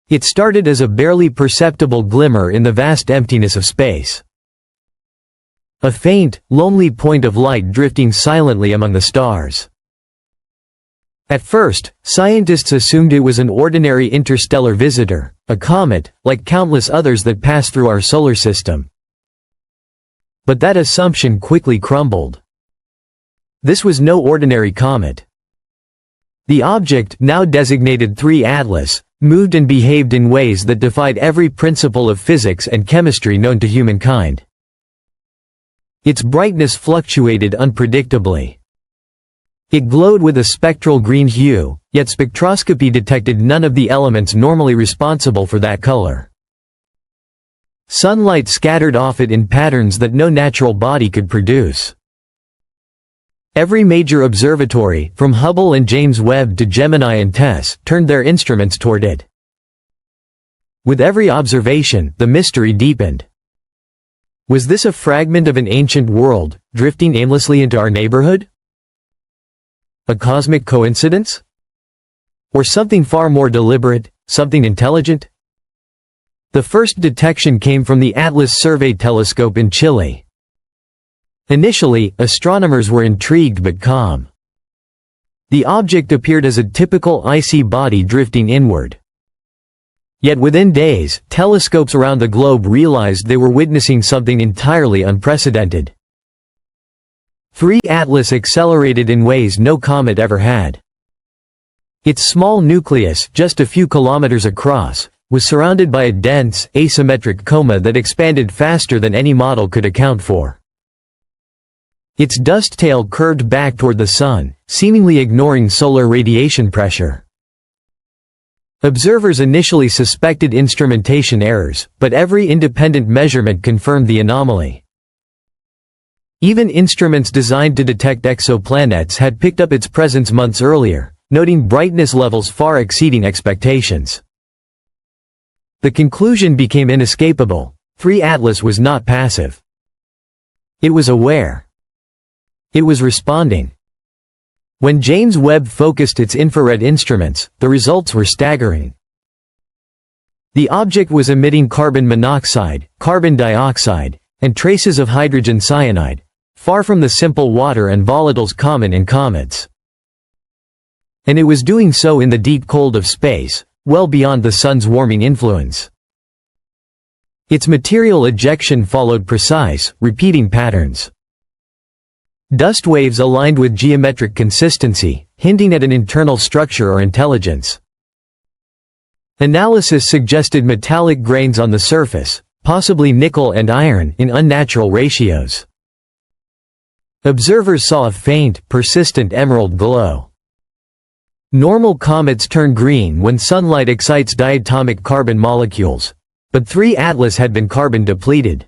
It started as a barely perceptible glimmer in the vast emptiness of space. A faint, lonely point of light drifting silently among the stars. At first, scientists assumed it was an ordinary interstellar visitor, a comet, like countless others that pass through our solar system. But that assumption quickly crumbled. This was no ordinary comet. The object, now designated 3 Atlas, moved and behaved in ways that defied every principle of physics and chemistry known to humankind. Its brightness fluctuated unpredictably. It glowed with a spectral green hue, yet spectroscopy detected none of the elements normally responsible for that color. Sunlight scattered off it in patterns that no natural body could produce. Every major observatory, from Hubble and James Webb to Gemini and TESS, turned their instruments toward it. With every observation, the mystery deepened. Was this a fragment of an ancient world, drifting aimlessly into our neighborhood? A cosmic coincidence? Or something far more deliberate, something intelligent? The first detection came from the Atlas Survey Telescope in Chile. Initially, astronomers were intrigued but calm. The object appeared as a typical icy body drifting inward. Yet within days, telescopes around the globe realized they were witnessing something entirely unprecedented. 3 Atlas accelerated in ways no comet ever had. Its small nucleus, just a few kilometers across, was surrounded by a dense, asymmetric coma that expanded faster than any model could account for. Its dust tail curved back toward the sun, seemingly ignoring solar radiation pressure. Observers initially suspected instrumentation errors, but every independent measurement confirmed the anomaly. Even instruments designed to detect exoplanets had picked up its presence months earlier, noting brightness levels far exceeding expectations. The conclusion became inescapable: 3 Atlas was not passive. It was aware. It was responding. When James Webb focused its infrared instruments, the results were staggering. The object was emitting carbon monoxide, carbon dioxide, and traces of hydrogen cyanide, far from the simple water and volatiles common in comets. And it was doing so in the deep cold of space, well beyond the sun's warming influence. Its material ejection followed precise, repeating patterns. Dust waves aligned with geometric consistency, hinting at an internal structure or intelligence. Analysis suggested metallic grains on the surface, possibly nickel and iron, in unnatural ratios. Observers saw a faint, persistent emerald glow. Normal comets turn green when sunlight excites diatomic carbon molecules, but 3 Atlas had been carbon depleted.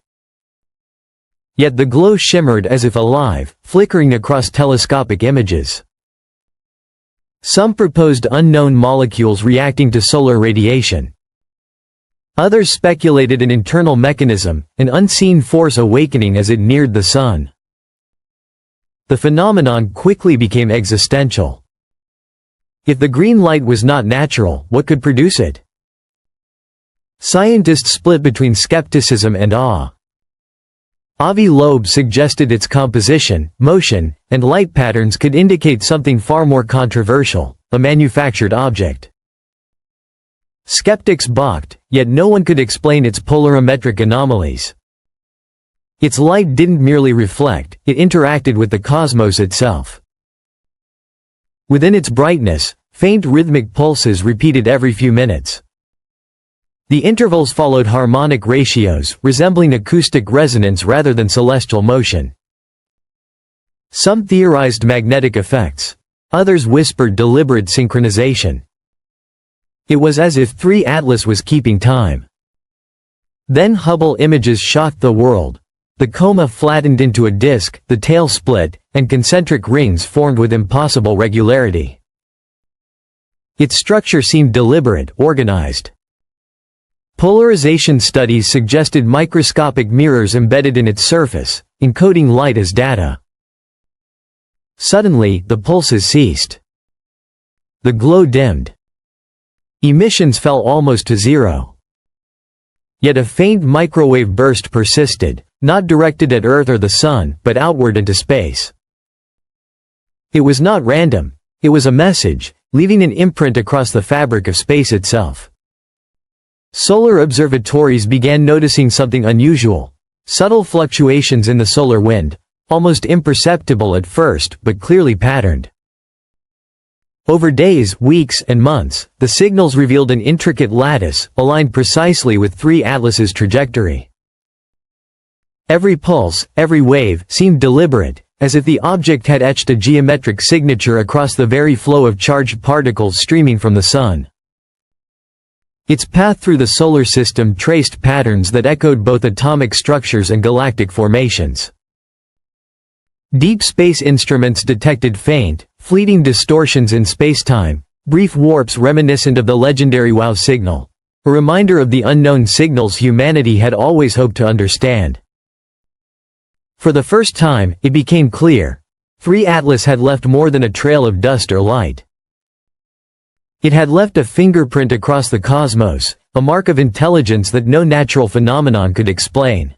Yet the glow shimmered as if alive, flickering across telescopic images. Some proposed unknown molecules reacting to solar radiation. Others speculated an internal mechanism, an unseen force awakening as it neared the sun. The phenomenon quickly became existential. If the green light was not natural, what could produce it? Scientists split between skepticism and awe. Avi Loeb suggested its composition, motion, and light patterns could indicate something far more controversial: a manufactured object. Skeptics balked, yet no one could explain its polarimetric anomalies. Its light didn't merely reflect, it interacted with the cosmos itself. Within its brightness, faint rhythmic pulses repeated every few minutes. The intervals followed harmonic ratios, resembling acoustic resonance rather than celestial motion. Some theorized magnetic effects. Others whispered deliberate synchronization. It was as if 3 Atlas was keeping time. Then Hubble images shocked the world. The coma flattened into a disk, the tail split, and concentric rings formed with impossible regularity. Its structure seemed deliberate, organized. Polarization studies suggested microscopic mirrors embedded in its surface, encoding light as data. Suddenly, the pulses ceased. The glow dimmed. Emissions fell almost to zero. Yet a faint microwave burst persisted, not directed at Earth or the Sun, but outward into space. It was not random. It was a message, leaving an imprint across the fabric of space itself. Solar observatories began noticing something unusual. Subtle fluctuations in the solar wind, almost imperceptible at first, but clearly patterned. Over days, weeks, and months, the signals revealed an intricate lattice, aligned precisely with 3 Atlas's trajectory. Every pulse, every wave, seemed deliberate, as if the object had etched a geometric signature across the very flow of charged particles streaming from the Sun. Its path through the solar system traced patterns that echoed both atomic structures and galactic formations. Deep space instruments detected faint, fleeting distortions in spacetime, brief warps reminiscent of the legendary WOW signal, a reminder of the unknown signals humanity had always hoped to understand. For the first time, it became clear. 3 Atlas had left more than a trail of dust or light. It had left a fingerprint across the cosmos, a mark of intelligence that no natural phenomenon could explain.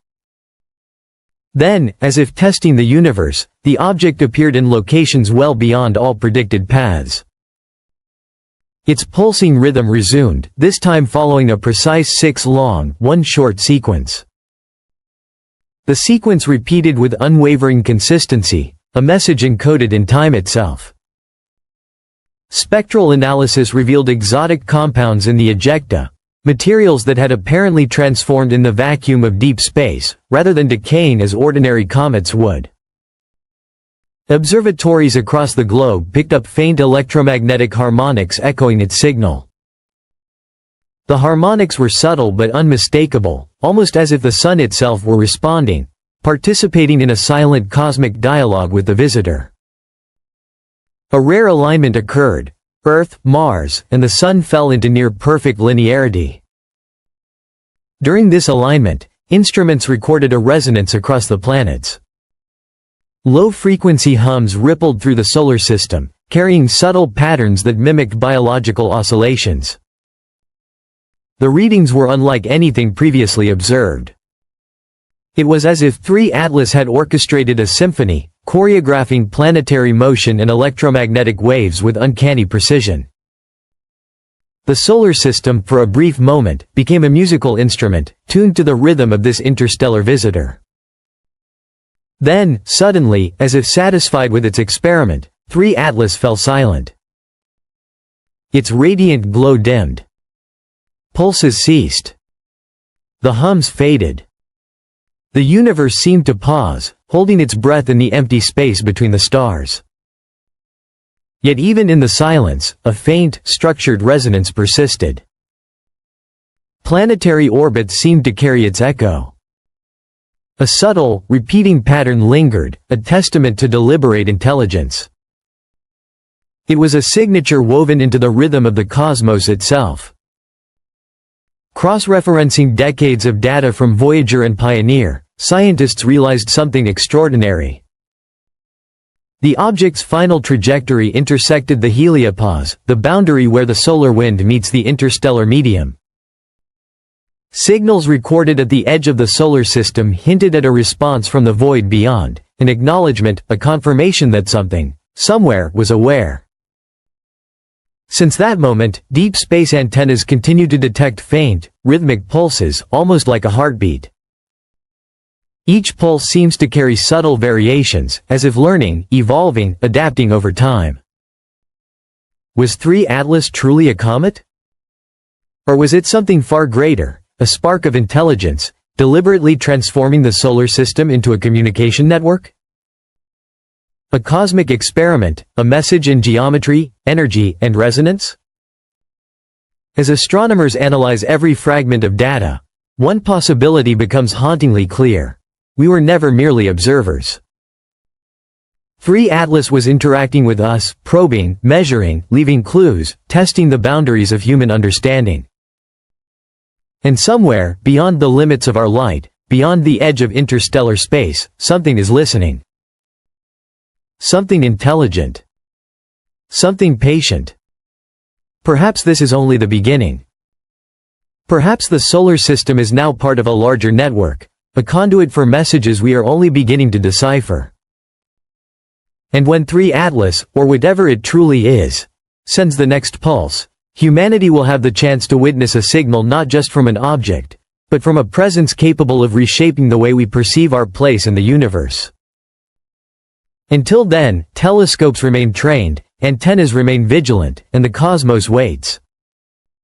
Then, as if testing the universe, the object appeared in locations well beyond all predicted paths. Its pulsing rhythm resumed, this time following a precise 6 long, 1 short sequence. The sequence repeated with unwavering consistency, a message encoded in time itself. Spectral analysis revealed exotic compounds in the ejecta, materials that had apparently transformed in the vacuum of deep space, rather than decaying as ordinary comets would. Observatories across the globe picked up faint electromagnetic harmonics echoing its signal. The harmonics were subtle but unmistakable, almost as if the Sun itself were responding, participating in a silent cosmic dialogue with the visitor. A rare alignment occurred. Earth, Mars, and the Sun fell into near-perfect linearity. During this alignment, instruments recorded a resonance across the planets. Low-frequency hums rippled through the solar system, carrying subtle patterns that mimicked biological oscillations. The readings were unlike anything previously observed. It was as if 3 Atlas had orchestrated a symphony, choreographing planetary motion and electromagnetic waves with uncanny precision. The solar system, for a brief moment, became a musical instrument, tuned to the rhythm of this interstellar visitor. Then, suddenly, as if satisfied with its experiment, 3 Atlas fell silent. Its radiant glow dimmed. Pulses ceased. The hums faded. The universe seemed to pause, holding its breath in the empty space between the stars. Yet even in the silence, a faint, structured resonance persisted. Planetary orbits seemed to carry its echo. A subtle, repeating pattern lingered, a testament to deliberate intelligence. It was a signature woven into the rhythm of the cosmos itself. Cross-referencing decades of data from Voyager and Pioneer, scientists realized something extraordinary. The object's final trajectory intersected the heliopause, the boundary where the solar wind meets the interstellar medium. Signals recorded at the edge of the solar system hinted at a response from the void beyond, an acknowledgement, a confirmation that something, somewhere, was aware. Since that moment, deep space antennas continue to detect faint, rhythmic pulses, almost like a heartbeat. Each pulse seems to carry subtle variations, as if learning, evolving, adapting over time. Was 3 Atlas truly a comet? Or was it something far greater, a spark of intelligence, deliberately transforming the solar system into a communication network? A cosmic experiment, a message in geometry, energy, and resonance? As astronomers analyze every fragment of data, one possibility becomes hauntingly clear. We were never merely observers. 3 Atlas was interacting with us, probing, measuring, leaving clues, testing the boundaries of human understanding. And somewhere, beyond the limits of our light, beyond the edge of interstellar space, something is listening. Something intelligent. Something patient. Perhaps this is only the beginning. Perhaps the solar system is now part of a larger network, a conduit for messages we are only beginning to decipher. And when 3 Atlas, or whatever it truly is, sends the next pulse, humanity will have the chance to witness a signal not just from an object, but from a presence capable of reshaping the way we perceive our place in the universe. Until then, telescopes remain trained, antennas remain vigilant, and the cosmos waits.